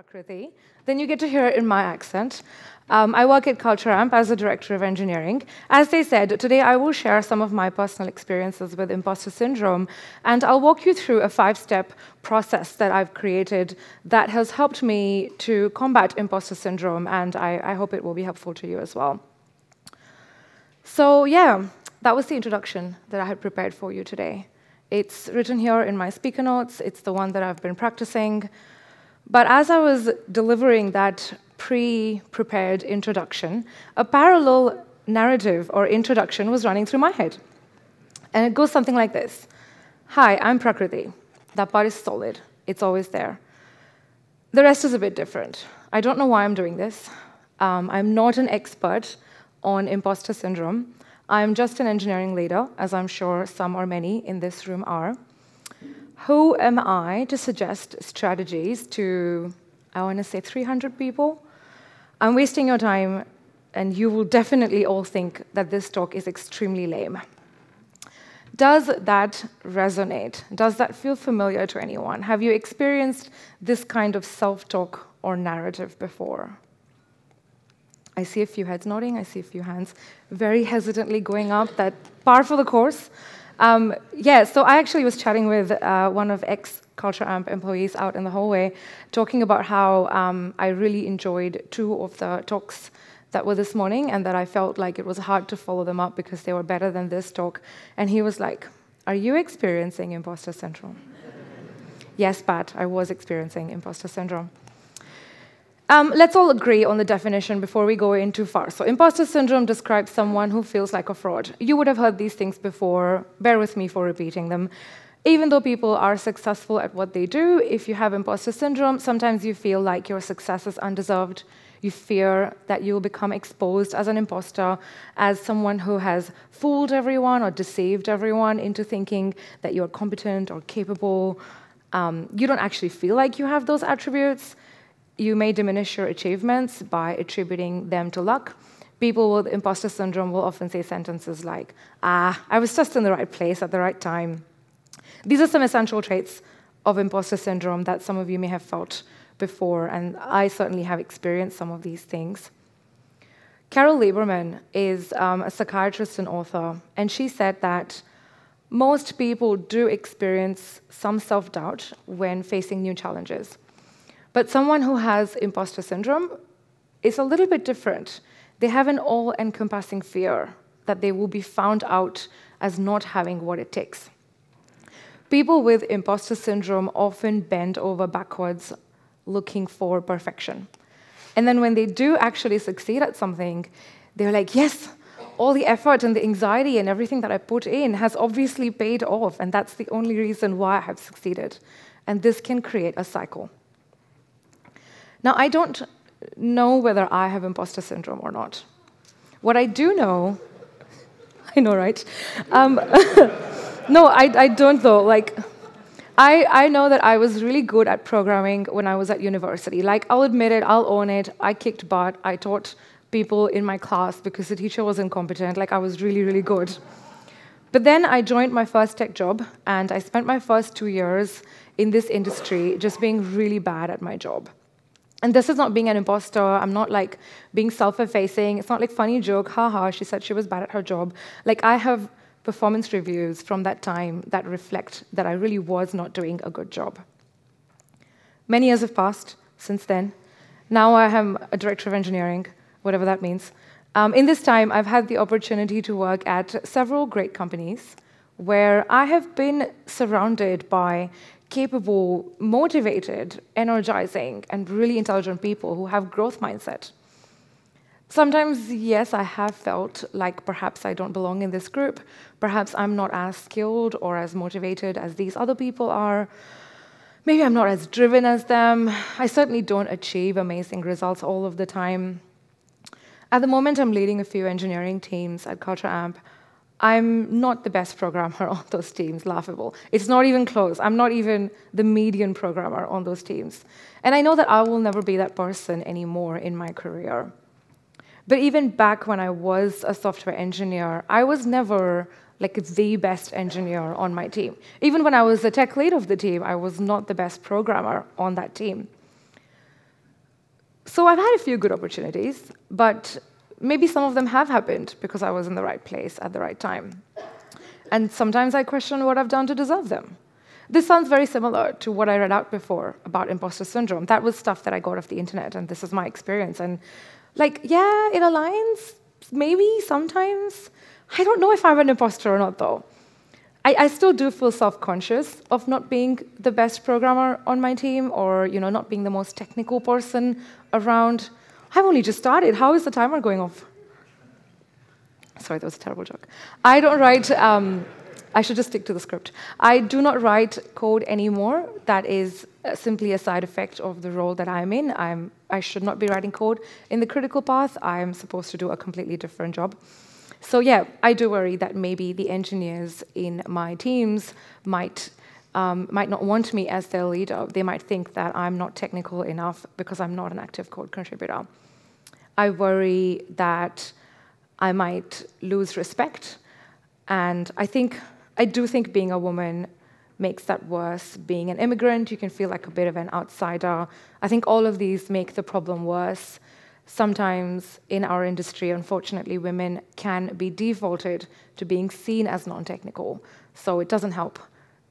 Prakriti, then you get to hear it in my accent. I work at Culture Amp as a director of engineering. As they said, today I will share some of my personal experiences with imposter syndrome, and I'll walk you through a 5-step process that I've created that has helped me to combat imposter syndrome, and I hope it will be helpful to you as well. So yeah, that was the introduction that I had prepared for you today. It's written here in my speaker notes. It's the one that I've been practicing. But as I was delivering that pre-prepared introduction, a parallel narrative or introduction was running through my head. And it goes something like this. Hi, I'm Prakriti. That part is solid. It's always there. The rest is a bit different. I don't know why I'm doing this. I'm not an expert on imposter syndrome. I'm just an engineering leader, as I'm sure some or many in this room are. Who am I to suggest strategies to, I want to say 300 people? I'm wasting your time, and you will definitely all think that this talk is extremely lame. Does that resonate? Does that feel familiar to anyone? Have you experienced this kind of self-talk or narrative before? I see a few heads nodding. I see a few hands very hesitantly going up. That par for the course. Yeah, so I actually was chatting with one of ex-Culture Amp employees out in the hallway, talking about how I really enjoyed 2 of the talks that were this morning, and that I felt like it was hard to follow them up because they were better than this talk. And he was like, "Are you experiencing imposter syndrome?" Yes, Pat, I was experiencing imposter syndrome. Let's all agree on the definition before we go in too far. So imposter syndrome describes someone who feels like a fraud. You would have heard these things before. Bear with me for repeating them. Even though people are successful at what they do, if you have imposter syndrome, sometimes you feel like your success is undeserved. You fear that you'll become exposed as an imposter, as someone who has fooled everyone or deceived everyone into thinking that you're competent or capable. You don't actually feel like you have those attributes. You may diminish your achievements by attributing them to luck. People with imposter syndrome will often say sentences like, I was just in the right place at the right time. These are some essential traits of imposter syndrome that some of you may have felt before, and I certainly have experienced some of these things. Carol Lieberman is a psychiatrist and author, and she said that most people do experience some self-doubt when facing new challenges. But someone who has imposter syndrome is a little bit different. They have an all-encompassing fear that they will be found out as not having what it takes. People with imposter syndrome often bend over backwards looking for perfection. And then when they do actually succeed at something, they're like, yes, all the effort and the anxiety and everything that I put in has obviously paid off, and that's the only reason why I have succeeded. And this can create a cycle. Now, I don't know whether I have imposter syndrome or not. What I do know, I know, right? No, I don't though. Like, I know that I was really good at programming when I was at university. Like, I'll admit it, I'll own it. I kicked butt. I taught people in my class because the teacher was incompetent. Like, I was really, really good. But then I joined my first tech job, and I spent my first 2 years in this industry just being really bad at my job. And this is not being an imposter. I'm not like being self-effacing. It's not like funny joke, haha, she said she was bad at her job. Like, I have performance reviews from that time that reflect that I really was not doing a good job. Many years have passed since then. Now I am a director of engineering, whatever that means. In this time, I've had the opportunity to work at several great companies where I have been surrounded by capable, motivated, energizing, and really intelligent people who have growth mindset. Sometimes, yes, I have felt like perhaps I don't belong in this group. Perhaps I'm not as skilled or as motivated as these other people are. Maybe I'm not as driven as them. I certainly don't achieve amazing results all of the time. At the moment, I'm leading a few engineering teams at Culture Amp. I'm not the best programmer on those teams, laughable. It's not even close. I'm not even the median programmer on those teams. And I know that I will never be that person anymore in my career. But even back when I was a software engineer, I was never like the best engineer on my team. Even when I was the tech lead of the team, I was not the best programmer on that team. So I've had a few good opportunities, but maybe some of them have happened because I was in the right place at the right time. And sometimes I question what I've done to deserve them. This sounds very similar to what I read out before about imposter syndrome. That was stuff that I got off the internet, and this is my experience. And yeah, it aligns, maybe, sometimes. I don't know if I'm an imposter or not, though. I still do feel self-conscious of not being the best programmer on my team or not being the most technical person around. I've only just started. How is the timer going off? Sorry, that was a terrible joke. I don't write, I should just stick to the script. I do not write code anymore. That is simply a side effect of the role that I'm in. I should not be writing code in the critical path. I'm supposed to do a completely different job. So yeah, I do worry that maybe the engineers in my teams might not want me as their leader. They might think that I'm not technical enough because I'm not an active code contributor. I worry that I might lose respect, and I do think being a woman makes that worse. Being an immigrant, you can feel like a bit of an outsider. I think all of these make the problem worse. Sometimes in our industry, unfortunately, women can be defaulted to being seen as non-technical. So it doesn't help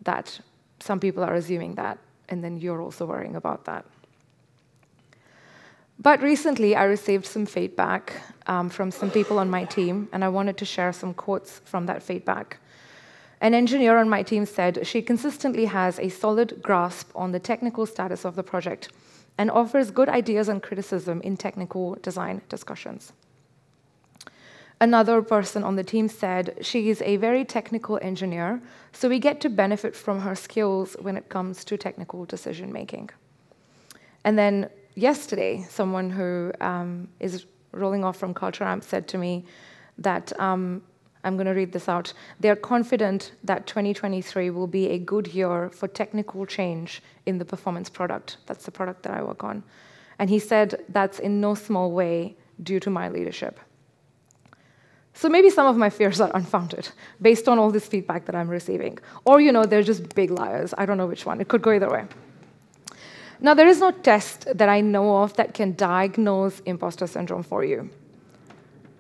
that some people are assuming that, and then you're also worrying about that. But recently, I received some feedback from some people on my team, and I wanted to share some quotes from that feedback. An engineer on my team said she consistently has a solid grasp on the technical status of the project and offers good ideas and criticism in technical design discussions. Another person on the team said she is a very technical engineer, so we get to benefit from her skills when it comes to technical decision making. And then yesterday, someone who is rolling off from Culture Amp said to me that, I'm going to read this out, they're confident that 2023 will be a good year for technical change in the performance product. That's the product that I work on. And he said that's in no small way due to my leadership. So maybe some of my fears are unfounded based on all this feedback that I'm receiving. Or, they're just big liars. I don't know which one. It could go either way. Now, there is no test that I know of that can diagnose imposter syndrome for you.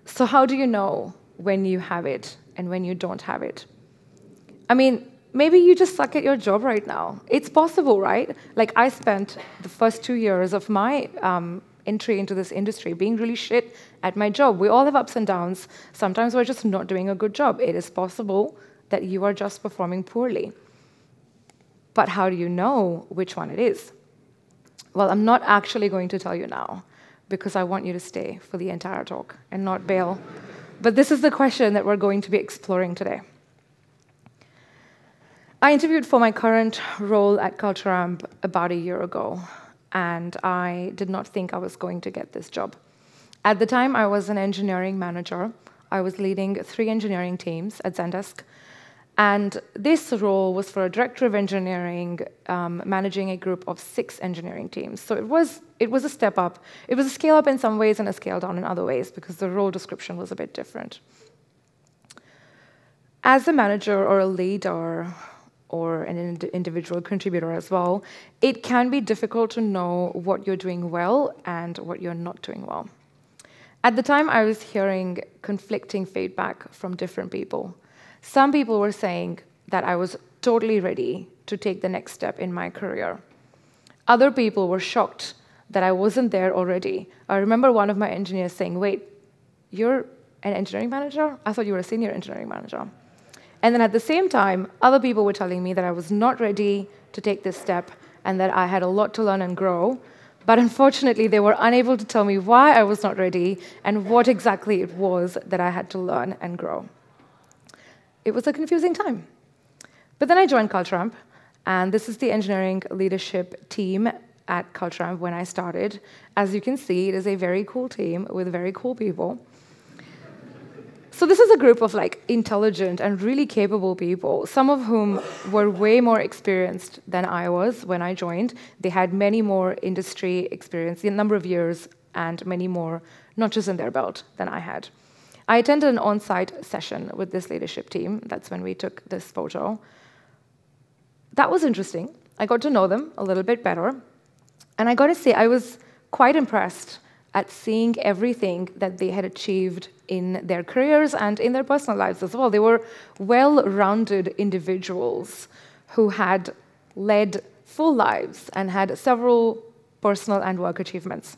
So how do you know when you have it and when you don't have it? I mean, maybe you just suck at your job right now. It's possible, right? Like, I spent the first 2 years of my entry into this industry being really shit at my job. We all have ups and downs. Sometimes we're just not doing a good job. It is possible that you are just performing poorly. But how do you know which one it is? Well, I'm not actually going to tell you now because I want you to stay for the entire talk and not bail. But this is the question that we're going to be exploring today. I interviewed for my current role at Culture Amp about a year ago, and I did not think I was going to get this job. At the time, I was an engineering manager. I was leading 3 engineering teams at Zendesk, and this role was for a director of engineering, managing a group of 6 engineering teams. So it was a step up. It was a scale up in some ways and a scale down in other ways because the role description was a bit different. As a manager or a leader or an individual contributor as well, it can be difficult to know what you're doing well and what you're not doing well. At the time, I was hearing conflicting feedback from different people. Some people were saying that I was totally ready to take the next step in my career. Other people were shocked that I wasn't there already. I remember one of my engineers saying, "Wait, you're an engineering manager? I thought you were a senior engineering manager." And then at the same time, other people were telling me that I was not ready to take this step and that I had a lot to learn and grow. But unfortunately, they were unable to tell me why I was not ready and what exactly it was that I had to learn and grow. It was a confusing time. But then I joined Culture Amp, and this is the engineering leadership team at Culture Amp when I started. As you can see, it is a very cool team with very cool people. So this is a group of intelligent and really capable people, some of whom were way more experienced than I was when I joined. They had many more industry experience, a number of years, and many more notches in their belt than I had. I attended an on-site session with this leadership team. That's when we took this photo. That was interesting. I got to know them a little bit better. And I got to say, I was quite impressed at seeing everything that they had achieved in their careers and in their personal lives as well. They were well-rounded individuals who had led full lives and had several personal and work achievements.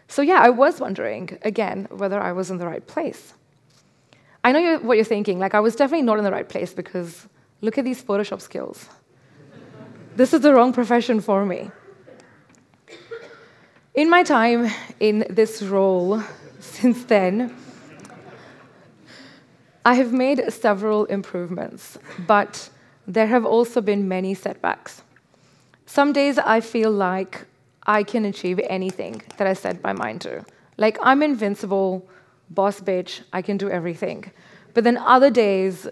So yeah, I was wondering, again, whether I was in the right place. I know what you're thinking, like I was definitely not in the right place because look at these Photoshop skills. This is the wrong profession for me. In my time in this role since then, I have made several improvements, but there have also been many setbacks. Some days I feel like I can achieve anything that I set my mind to. Like, I'm invincible, boss bitch, I can do everything. But then other days,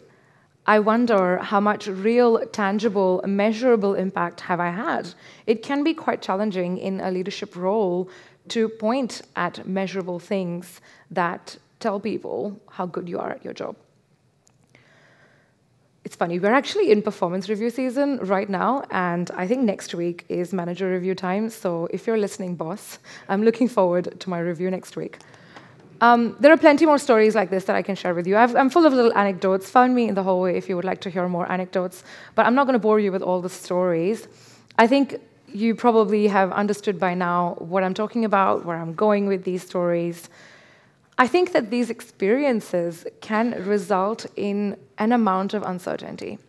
I wonder how much real, tangible, measurable impact have I had. It can be quite challenging in a leadership role to point at measurable things that tell people how good you are at your job. It's funny, we're actually in performance review season right now, and I think next week is manager review time, so if you're listening, boss, I'm looking forward to my review next week. There are plenty more stories like this that I can share with you. I'm full of little anecdotes. Find me in the hallway if you would like to hear more anecdotes, but I'm not going to bore you with all the stories. I think you probably have understood by now what I'm talking about, where I'm going with these stories. I think that these experiences can result in an amount of uncertainty.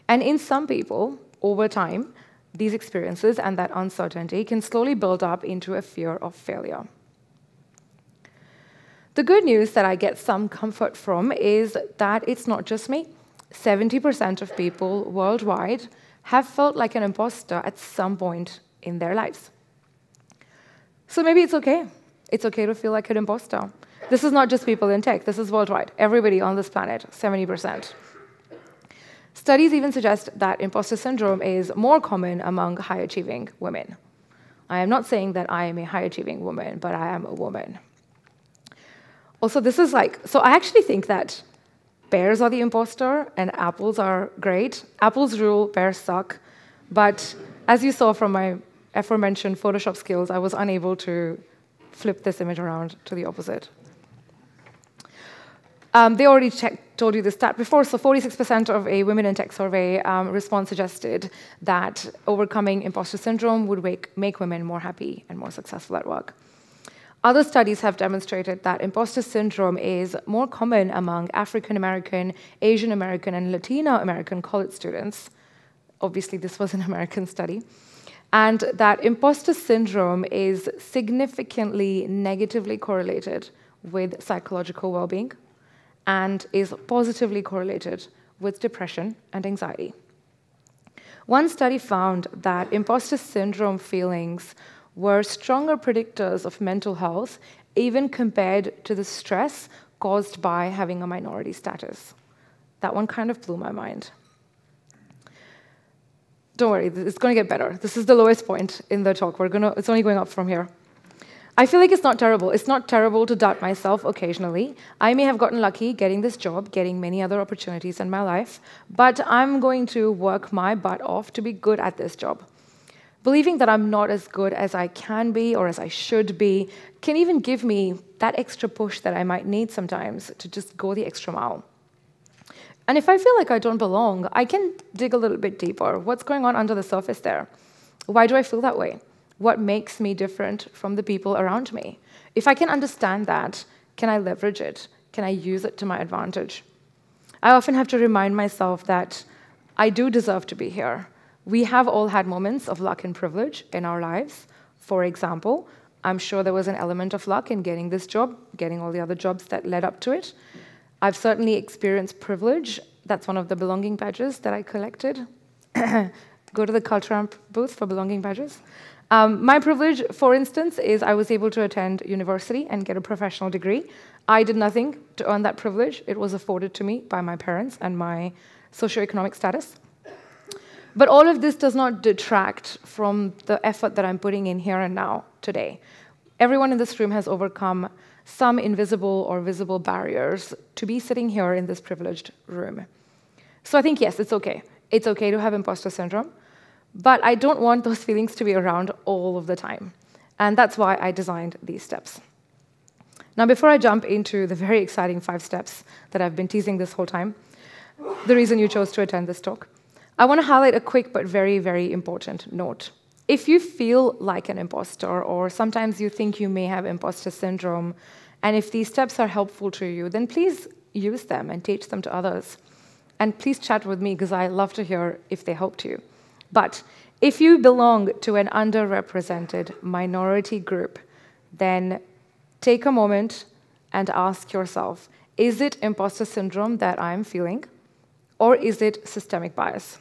And in some people, over time, these experiences and that uncertainty can slowly build up into a fear of failure. The good news that I get some comfort from is that it's not just me. 70% of people worldwide have felt like an imposter at some point in their lives. So maybe it's okay. It's okay to feel like an imposter. This is not just people in tech, this is worldwide. Everybody on this planet, 70%. Studies even suggest that imposter syndrome is more common among high-achieving women. I am not saying that I am a high-achieving woman, but I am a woman. Also, so I actually think that bears are the imposter and apples are great. Apples rule, bears suck. But as you saw from my aforementioned Photoshop skills, I was unable to flip this image around to the opposite. They already told you this stat before, so 46% of a women in tech survey response suggested that overcoming imposter syndrome would make women more happy and more successful at work. Other studies have demonstrated that imposter syndrome is more common among African American, Asian American, and Latino American college students. Obviously, this was an American study. And that imposter syndrome is significantly negatively correlated with psychological well-being and is positively correlated with depression and anxiety. One study found that imposter syndrome feelings were stronger predictors of mental health, even compared to the stress caused by having a minority status. That one kind of blew my mind. Don't worry, it's going to get better. This is the lowest point in the talk. It's only going up from here. I feel like it's not terrible. It's not terrible to doubt myself occasionally. I may have gotten lucky getting this job, getting many other opportunities in my life, but I'm going to work my butt off to be good at this job. Believing that I'm not as good as I can be or as I should be can even give me that extra push that I might need sometimes to just go the extra mile. And if I feel like I don't belong, I can dig a little bit deeper. What's going on under the surface there? Why do I feel that way? What makes me different from the people around me? If I can understand that, can I leverage it? Can I use it to my advantage? I often have to remind myself that I do deserve to be here. We have all had moments of luck and privilege in our lives. For example, I'm sure there was an element of luck in getting this job, getting all the other jobs that led up to it. I've certainly experienced privilege. That's one of the belonging badges that I collected. Go to the Culture Amp booth for belonging badges. My privilege, for instance, is I was able to attend university and get a professional degree. I did nothing to earn that privilege. It was afforded to me by my parents and my socioeconomic status. But all of this does not detract from the effort that I'm putting in here and now, today. Everyone in this room has overcome some invisible or visible barriers to be sitting here in this privileged room. So I think, yes, it's okay. It's okay to have imposter syndrome, but I don't want those feelings to be around all of the time. And that's why I designed these steps. Now, before I jump into the very exciting 5 steps that I've been teasing this whole time, the reason you chose to attend this talk, I want to highlight a quick but very, very important note. If you feel like an imposter, or sometimes you think you may have imposter syndrome, and if these steps are helpful to you, then please use them and teach them to others. And please chat with me, because I love to hear if they helped you. But if you belong to an underrepresented minority group, then take a moment and ask yourself, is it imposter syndrome that I'm feeling, or is it systemic bias?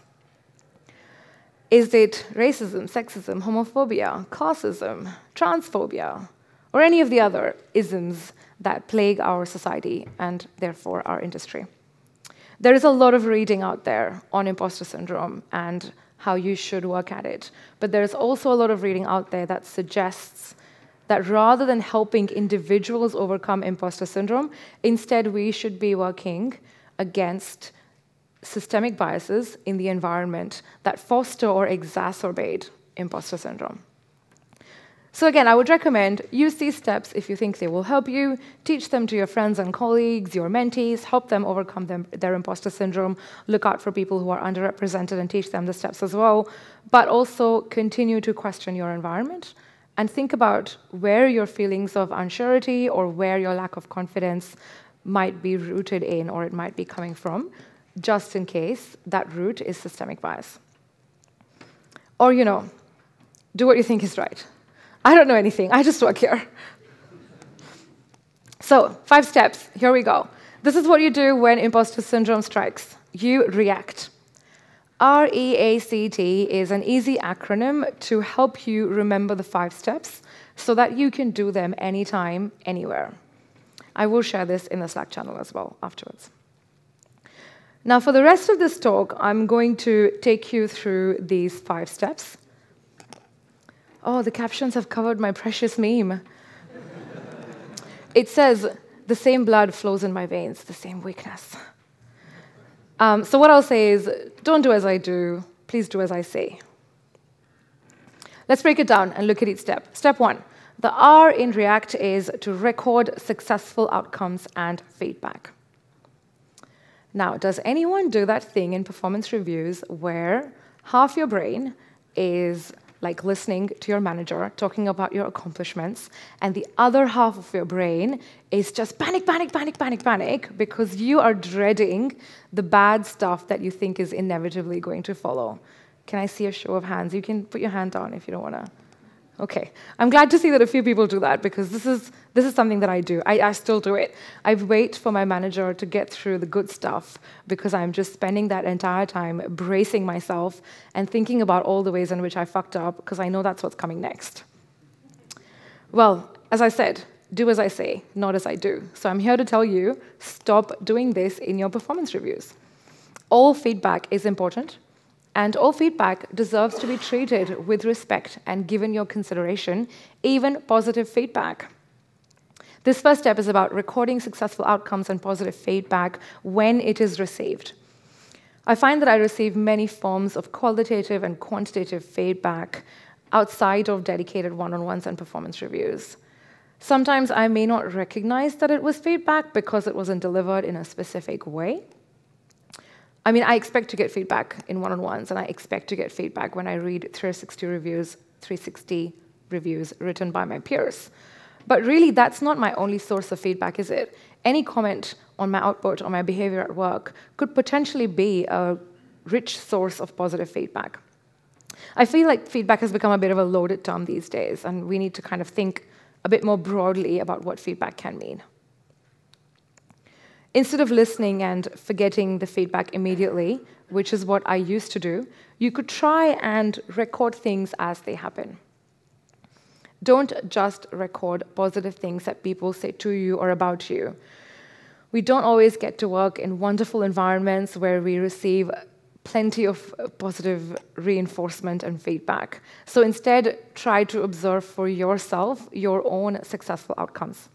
Is it racism, sexism, homophobia, classism, transphobia, or any of the other isms that plague our society and therefore our industry? There is a lot of reading out there on imposter syndrome and how you should work at it. But there's also a lot of reading out there that suggests that rather than helping individuals overcome imposter syndrome, instead we should be working against systemic biases in the environment that foster or exacerbate imposter syndrome. So again, I would recommend use these steps if you think they will help you. Teach them to your friends and colleagues, your mentees, help them overcome their imposter syndrome. Look out for people who are underrepresented and teach them the steps as well. But also continue to question your environment and think about where your feelings of unsurety or where your lack of confidence might be rooted in or it might be coming from, just in case that root is systemic bias. Or, do what you think is right. I don't know anything. I just work here. So, 5 steps. Here we go. This is what you do when imposter syndrome strikes. You react. REACT is an easy acronym to help you remember the 5 steps so that you can do them anytime, anywhere. I will share this in the Slack channel as well afterwards. Now, for the rest of this talk, I'm going to take you through these 5 steps. Oh, the captions have covered my precious meme. It says, the same blood flows in my veins, the same weakness. So what I'll say is, don't do as I do, please do as I say. Let's break it down and look at each step. Step 1, the R in React is to record successful outcomes and feedback. Now, does anyone do that thing in performance reviews where half your brain is like listening to your manager, talking about your accomplishments, and the other half of your brain is just panic, panic, panic, panic, panic, because you are dreading the bad stuff that you think is inevitably going to follow? Can I see a show of hands? You can put your hand down if you don't want to. Okay. I'm glad to see that a few people do that, because this is something that I do. I still do it. I wait for my manager to get through the good stuff, because I'm just spending that entire time bracing myself and thinking about all the ways in which I fucked up, because I know that's what's coming next. Well, as I said, do as I say, not as I do. So I'm here to tell you, stop doing this in your performance reviews. All feedback is important. And all feedback deserves to be treated with respect and given your consideration, even positive feedback. This first step is about recording successful outcomes and positive feedback when it is received. I find that I receive many forms of qualitative and quantitative feedback outside of dedicated one-on-ones and performance reviews. Sometimes I may not recognize that it was feedback because it wasn't delivered in a specific way. I mean, I expect to get feedback in one-on-ones, and I expect to get feedback when I read 360 reviews written by my peers. But really, that's not my only source of feedback, is it? Any comment on my output or my behavior at work could potentially be a rich source of positive feedback. I feel like feedback has become a bit of a loaded term these days, and we need to kind of think a bit more broadly about what feedback can mean. Instead of listening and forgetting the feedback immediately, which is what I used to do, you could try and record things as they happen. Don't just record positive things that people say to you or about you. We don't always get to work in wonderful environments where we receive plenty of positive reinforcement and feedback. So instead, try to observe for yourself your own successful outcomes.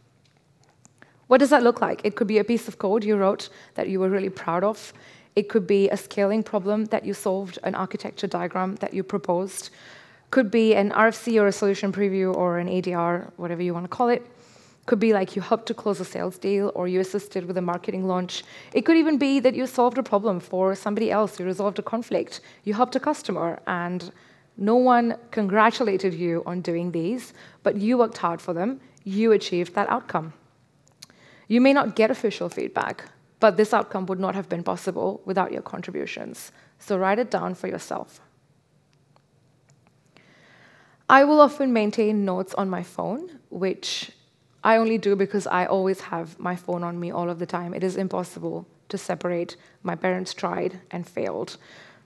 What does that look like? It could be a piece of code you wrote that you were really proud of. It could be a scaling problem that you solved, an architecture diagram that you proposed. Could be an RFC or a solution preview or an ADR, whatever you want to call it. Could be like you helped to close a sales deal or you assisted with a marketing launch. It could even be that you solved a problem for somebody else, you resolved a conflict, you helped a customer, and no one congratulated you on doing these, but you worked hard for them, you achieved that outcome. You may not get official feedback, but this outcome would not have been possible without your contributions. So write it down for yourself. I will often maintain notes on my phone, which I only do because I always have my phone on me all of the time. It is impossible to separate. My parents tried and failed.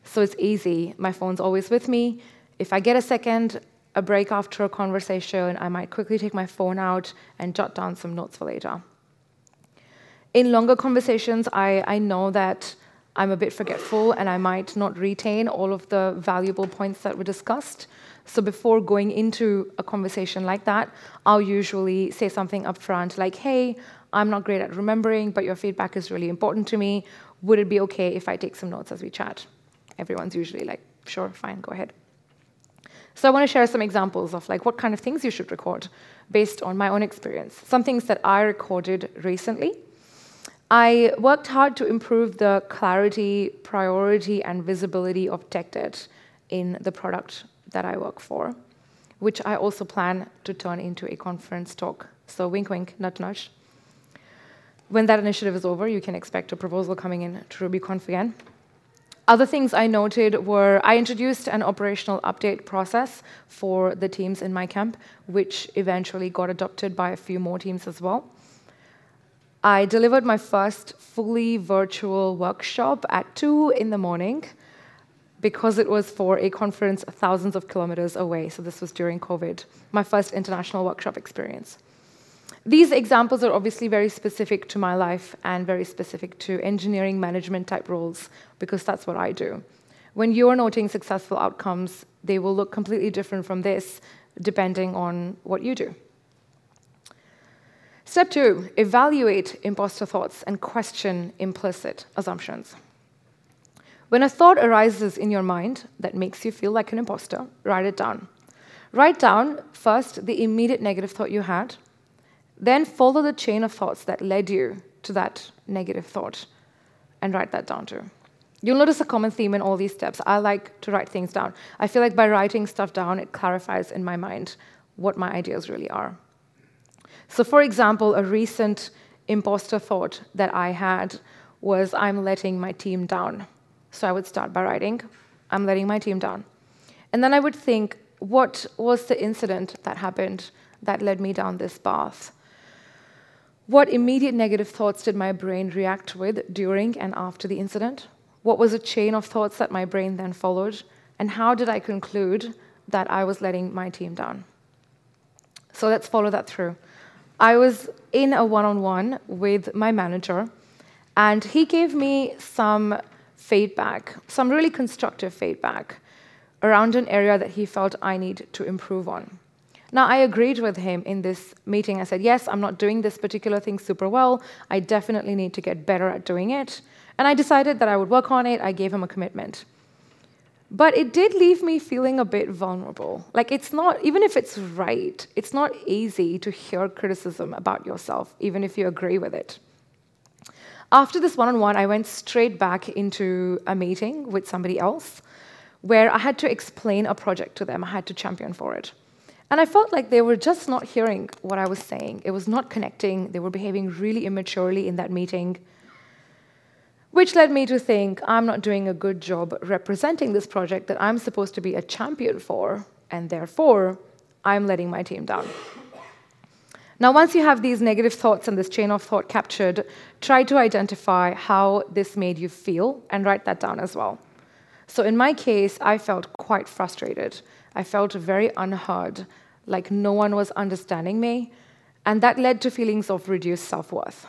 So it's easy. My phone's always with me. If I get a second, a break after a conversation, I might quickly take my phone out and jot down some notes for later. In longer conversations, I know that I'm a bit forgetful and I might not retain all of the valuable points that were discussed. So before going into a conversation like that, I'll usually say something up front like, hey, I'm not great at remembering, but your feedback is really important to me. Would it be okay if I take some notes as we chat? Everyone's usually like, sure, fine, go ahead. So I want to share some examples of like what kind of things you should record based on my own experience. Some things that I recorded recently. I worked hard to improve the clarity, priority, and visibility of tech debt in the product that I work for, which I also plan to turn into a conference talk. So wink, wink, nudge, nudge. When that initiative is over, you can expect a proposal coming in to RubyConf again. Other things I noted were I introduced an operational update process for the teams in my camp, which eventually got adopted by a few more teams as well. I delivered my first fully virtual workshop at 2 in the morning because it was for a conference thousands of kilometers away. So this was during COVID, my first international workshop experience. These examples are obviously very specific to my life and very specific to engineering management type roles, because that's what I do. When you're noting successful outcomes, they will look completely different from this, depending on what you do. Step 2, evaluate imposter thoughts and question implicit assumptions. When a thought arises in your mind that makes you feel like an imposter, write it down. Write down first the immediate negative thought you had, then follow the chain of thoughts that led you to that negative thought, and write that down too. You'll notice a common theme in all these steps. I like to write things down. I feel like by writing stuff down, it clarifies in my mind what my ideas really are. So for example, a recent imposter thought that I had was, I'm letting my team down. So I would start by writing, I'm letting my team down. And then I would think, what was the incident that happened that led me down this path? What immediate negative thoughts did my brain react with during and after the incident? What was a chain of thoughts that my brain then followed? And how did I conclude that I was letting my team down? So let's follow that through. I was in a one-on-one with my manager, and he gave me some feedback, some really constructive feedback around an area that he felt I need to improve on. Now, I agreed with him in this meeting. I said, yes, I'm not doing this particular thing super well. I definitely need to get better at doing it. And I decided that I would work on it. I gave him a commitment. But it did leave me feeling a bit vulnerable. Like, it's not, even if it's right, it's not easy to hear criticism about yourself, even if you agree with it. After this one-on-one, I went straight back into a meeting with somebody else where I had to explain a project to them. I had to champion for it. And I felt like they were just not hearing what I was saying. It was not connecting. They were behaving really immaturely in that meeting, which led me to think I'm not doing a good job representing this project that I'm supposed to be a champion for, and therefore, I'm letting my team down. Now, once you have these negative thoughts and this chain of thought captured, try to identify how this made you feel and write that down as well. So in my case, I felt quite frustrated. I felt very unheard, like no one was understanding me, and that led to feelings of reduced self-worth.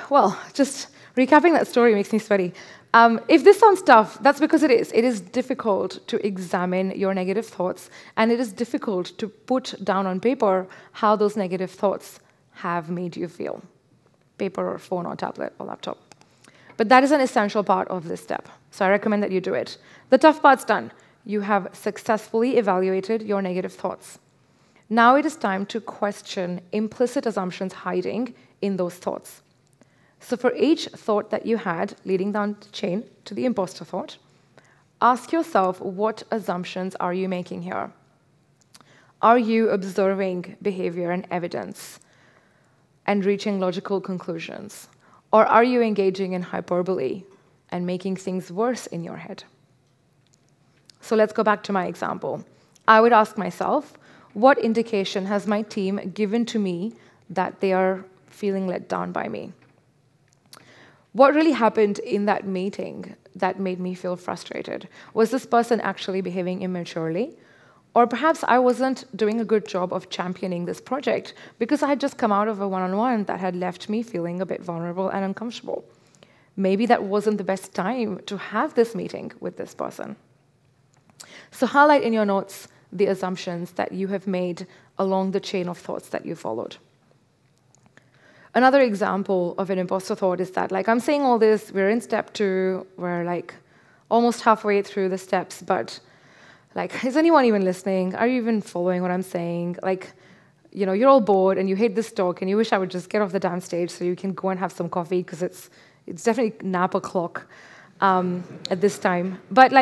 Well, just recapping that story makes me sweaty. If this sounds tough, that's because it is. It is difficult to examine your negative thoughts, and it is difficult to put down on paper how those negative thoughts have made you feel. Paper or phone or tablet or laptop. But that is an essential part of this step. So I recommend that you do it. The tough part's done. You have successfully evaluated your negative thoughts. Now it is time to question implicit assumptions hiding in those thoughts. So for each thought that you had leading down the chain to the imposter thought, ask yourself, what assumptions are you making here? Are you observing behavior and evidence and reaching logical conclusions? Or are you engaging in hyperbole and making things worse in your head? So let's go back to my example. I would ask myself, what indication has my team given to me that they are feeling let down by me? What really happened in that meeting that made me feel frustrated? Was this person actually behaving immaturely? Or perhaps I wasn't doing a good job of championing this project because I had just come out of a one-on-one that had left me feeling a bit vulnerable and uncomfortable. Maybe that wasn't the best time to have this meeting with this person. So highlight in your notes the assumptions that you have made along the chain of thoughts that you followed. Another example of an imposter thought is that, I'm saying all this, we're in step 2, we're almost halfway through the steps, but is anyone even listening? Are you even following what I'm saying? You're all bored and you hate this talk and you wish I would just get off the damn stage so you can go and have some coffee because it's definitely nap o'clock at this time. But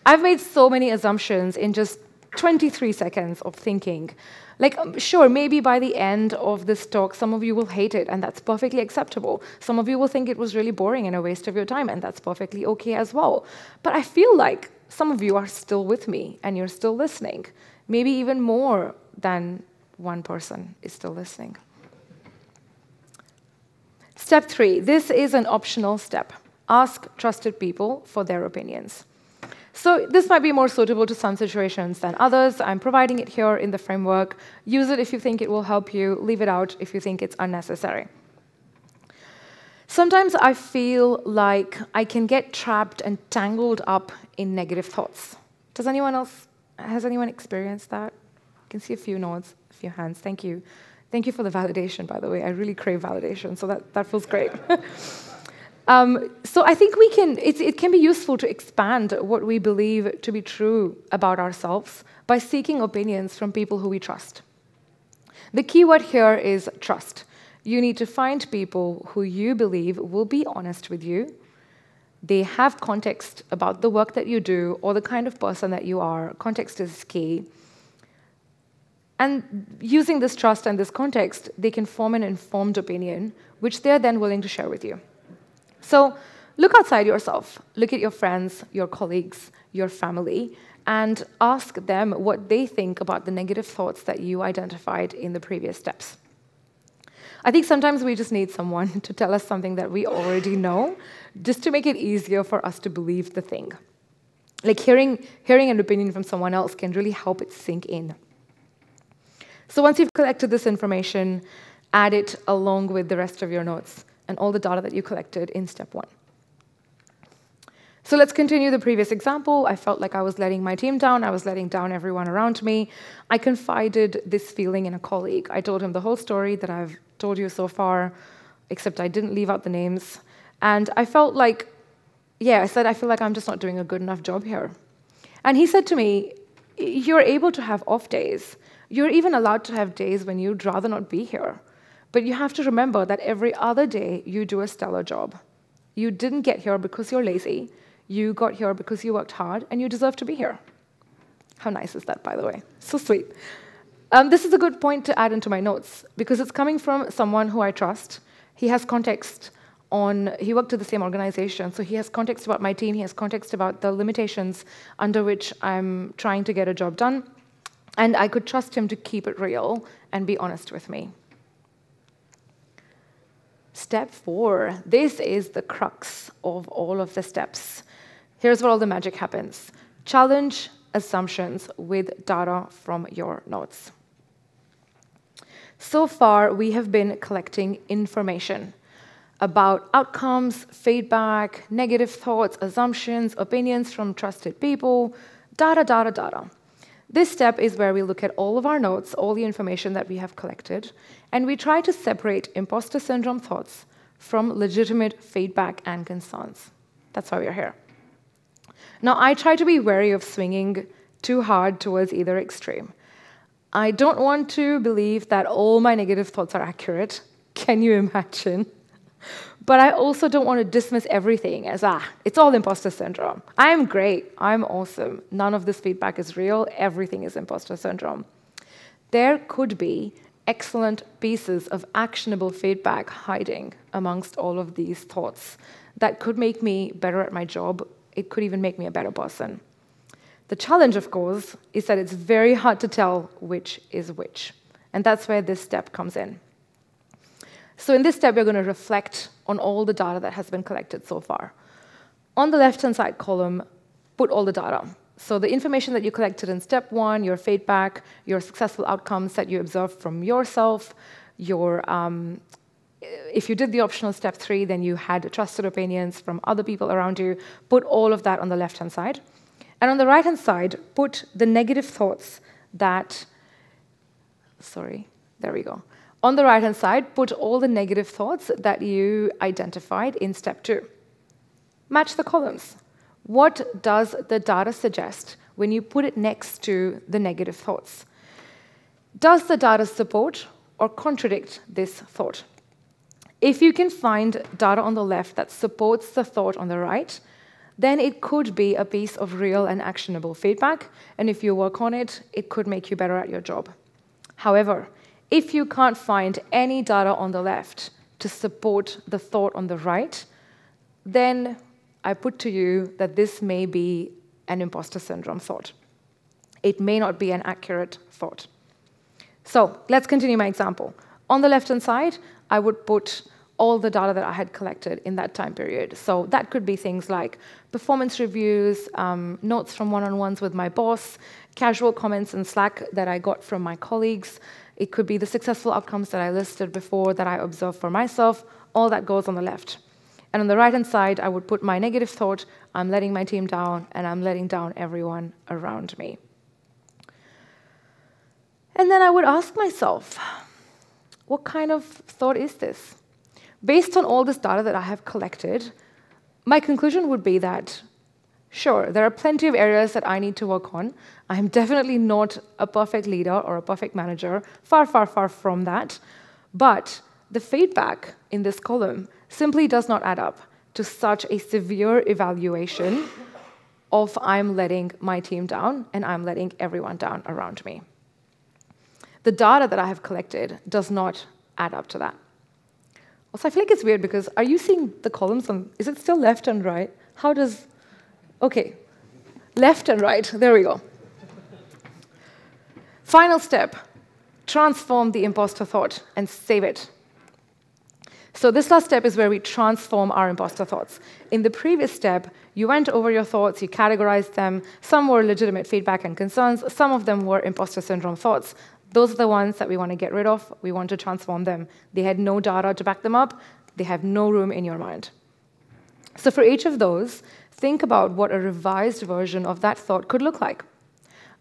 I've made so many assumptions in just 23 seconds of thinking. Sure, maybe by the end of this talk, some of you will hate it, and that's perfectly acceptable. Some of you will think it was really boring and a waste of your time, and that's perfectly okay as well. But I feel like some of you are still with me, and you're still listening. Maybe even more than one person is still listening. Step 3, this is an optional step. Ask trusted people for their opinions. So this might be more suitable to some situations than others. I'm providing it here in the framework. Use it if you think it will help you. Leave it out if you think it's unnecessary. Sometimes I feel like I can get trapped and tangled up in negative thoughts. Has anyone experienced that? I can see a few nods, a few hands. Thank you. Thank you for the validation, by the way. I really crave validation, so that feels great. So I think it can be useful to expand what we believe to be true about ourselves by seeking opinions from people who we trust. The key word here is trust. You need to find people who you believe will be honest with you. They have context about the work that you do or the kind of person that you are. Context is key. And using this trust and this context, they can form an informed opinion, which they're then willing to share with you. So look outside yourself. Look at your friends, your colleagues, your family, and ask them what they think about the negative thoughts that you identified in the previous steps. I think sometimes we just need someone to tell us something that we already know, just to make it easier for us to believe the thing. Hearing an opinion from someone else can really help it sink in. So once you've collected this information, add it along with the rest of your notes and all the data that you collected in step 1. So let's continue the previous example. I felt like I was letting my team down. I was letting down everyone around me. I confided this feeling in a colleague. I told him the whole story that I've told you so far, except I didn't leave out the names. And I felt like, I said, I feel like I'm just not doing a good enough job here. And he said to me, you're able to have off days. You're even allowed to have days when you'd rather not be here. But you have to remember that every other day you do a stellar job. You didn't get here because you're lazy. You got here because you worked hard, and you deserve to be here. How nice is that, by the way? So sweet. This is a good point to add into my notes, because it's coming from someone who I trust. He has context he worked at the same organization, so he has context about my team. He has context about the limitations under which I'm trying to get a job done. And I could trust him to keep it real and be honest with me. Step 4. This is the crux of all of the steps. Here's where all the magic happens. Challenge assumptions with data from your notes. So far, we have been collecting information about outcomes, feedback, negative thoughts, assumptions, opinions from trusted people, data. This step is where we look at all of our notes, all the information that we have collected, and we try to separate imposter syndrome thoughts from legitimate feedback and concerns. That's why we're here. Now, I try to be wary of swinging too hard towards either extreme. I don't want to believe that all my negative thoughts are accurate. Can you imagine? But I also don't want to dismiss everything as, it's all imposter syndrome. I'm great. I'm awesome. None of this feedback is real. Everything is imposter syndrome. There could be excellent pieces of actionable feedback hiding amongst all of these thoughts that could make me better at my job. It could even make me a better person. The challenge, of course, is that it's very hard to tell which is which. And that's where this step comes in. So in this step, we're going to reflect on all the data that has been collected so far. On the left-hand side column, put all the data. So the information that you collected in step 1, your feedback, your successful outcomes that you observed from yourself, if you did the optional step 3, then you had trusted opinions from other people around you. Put all of that on the left-hand side. And on the right-hand side, put the negative thoughts that, there we go. On the right-hand side, put all the negative thoughts that you identified in step 2. Match the columns. What does the data suggest when you put it next to the negative thoughts? Does the data support or contradict this thought? If you can find data on the left that supports the thought on the right, then it could be a piece of real and actionable feedback, and if you work on it, it could make you better at your job. However, if you can't find any data on the left to support the thought on the right, then I put to you that this may be an imposter syndrome thought. It may not be an accurate thought. So let's continue my example. On the left-hand side, I would put all the data that I had collected in that time period. So that could be things like performance reviews, notes from one-on-ones with my boss, casual comments in Slack that I got from my colleagues. It could be the successful outcomes that I listed before that I observed for myself. All that goes on the left. And on the right-hand side, I would put my negative thought, I'm letting my team down, and I'm letting down everyone around me. And then I would ask myself, what kind of thought is this? Based on all this data that I have collected, my conclusion would be that, sure, there are plenty of areas that I need to work on. I am definitely not a perfect leader or a perfect manager, far, far, far from that. But the feedback in this column simply does not add up to such a severe evaluation of I'm letting my team down and I'm letting everyone down around me. The data that I have collected does not add up to that. Also, I feel like it's weird because are you seeing the columns on, is it still left and right? How does, okay, left and right, there we go. Final step, transform the imposter thought and save it. So this last step is where we transform our imposter thoughts. In the previous step, you went over your thoughts, you categorized them. Some were legitimate feedback and concerns. Some of them were imposter syndrome thoughts. Those are the ones that we want to get rid of. We want to transform them. They had no data to back them up. They have no room in your mind. So for each of those, think about what a revised version of that thought could look like.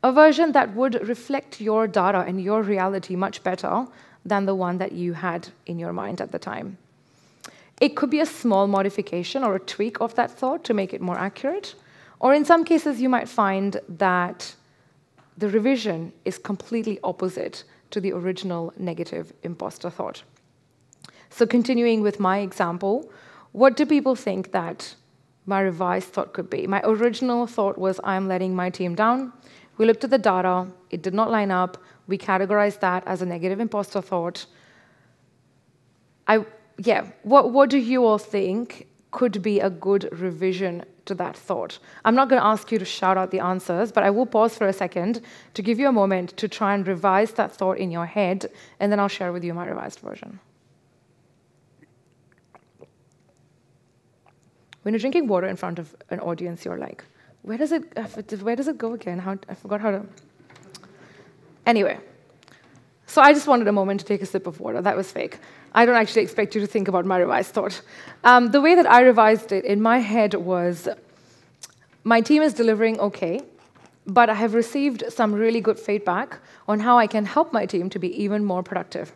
A version that would reflect your data and your reality much better than the one that you had in your mind at the time. It could be a small modification or a tweak of that thought to make it more accurate. Or in some cases, you might find that the revision is completely opposite to the original negative imposter thought. So continuing with my example, what do people think that my revised thought could be? My original thought was, I'm letting my team down. We looked at the data. It did not line up. We categorized that as a negative imposter thought. What do you all think could be a good revision to that thought? I'm not going to ask you to shout out the answers, but I will pause for a second to give you a moment to try and revise that thought in your head, and then I'll share with you my revised version. When you're drinking water in front of an audience, you're like, where does it go again? I forgot how to... Anyway, so I just wanted a moment to take a sip of water. That was fake. I don't actually expect you to think about my revised thought. The way that I revised it in my head was, my team is delivering okay, but I have received some really good feedback on how I can help my team to be even more productive.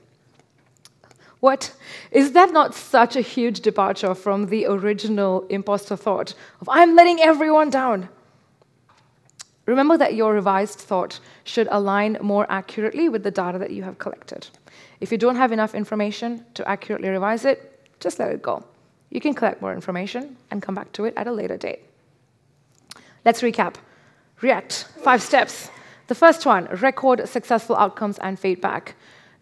What? Is that not such a huge departure from the original imposter thought of, I'm letting everyone down? Remember that your revised thought should align more accurately with the data that you have collected. If you don't have enough information to accurately revise it, just let it go. You can collect more information and come back to it at a later date. Let's recap. React, 5 steps. The first one, record successful outcomes and feedback.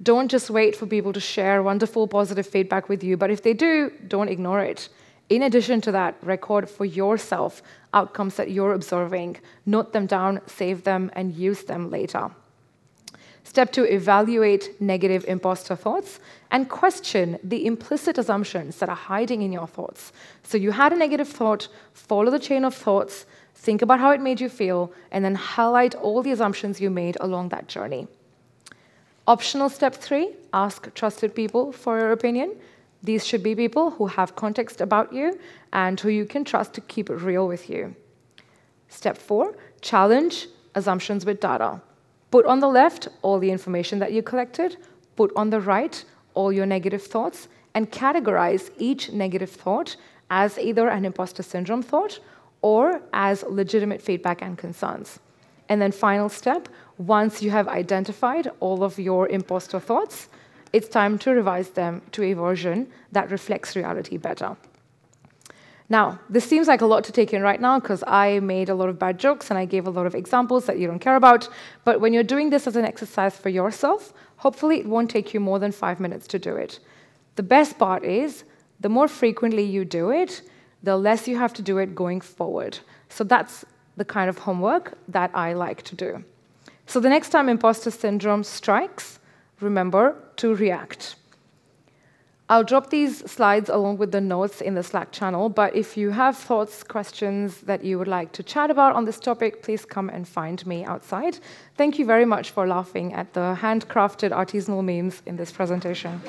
Don't just wait for people to share wonderful, positive feedback with you, but if they do, don't ignore it. In addition to that, record for yourself outcomes that you're observing. Note them down, save them, and use them later. Step 2, evaluate negative imposter thoughts and question the implicit assumptions that are hiding in your thoughts. So you had a negative thought, follow the chain of thoughts, think about how it made you feel, and then highlight all the assumptions you made along that journey. Optional step 3, ask trusted people for your opinion. These should be people who have context about you and who you can trust to keep it real with you. Step 4, challenge assumptions with data. Put on the left all the information that you collected, put on the right all your negative thoughts, and categorize each negative thought as either an imposter syndrome thought or as legitimate feedback and concerns. And then final step, once you have identified all of your imposter thoughts, it's time to revise them to a version that reflects reality better. Now, this seems like a lot to take in right now because I made a lot of bad jokes and I gave a lot of examples that you don't care about. But when you're doing this as an exercise for yourself, hopefully it won't take you more than 5 minutes to do it. The best part is, the more frequently you do it, the less you have to do it going forward. So that's the kind of homework that I like to do. So the next time imposter syndrome strikes, remember to react. I'll drop these slides along with the notes in the Slack channel, but if you have thoughts, questions that you would like to chat about on this topic, please come and find me outside. Thank you very much for laughing at the handcrafted artisanal memes in this presentation.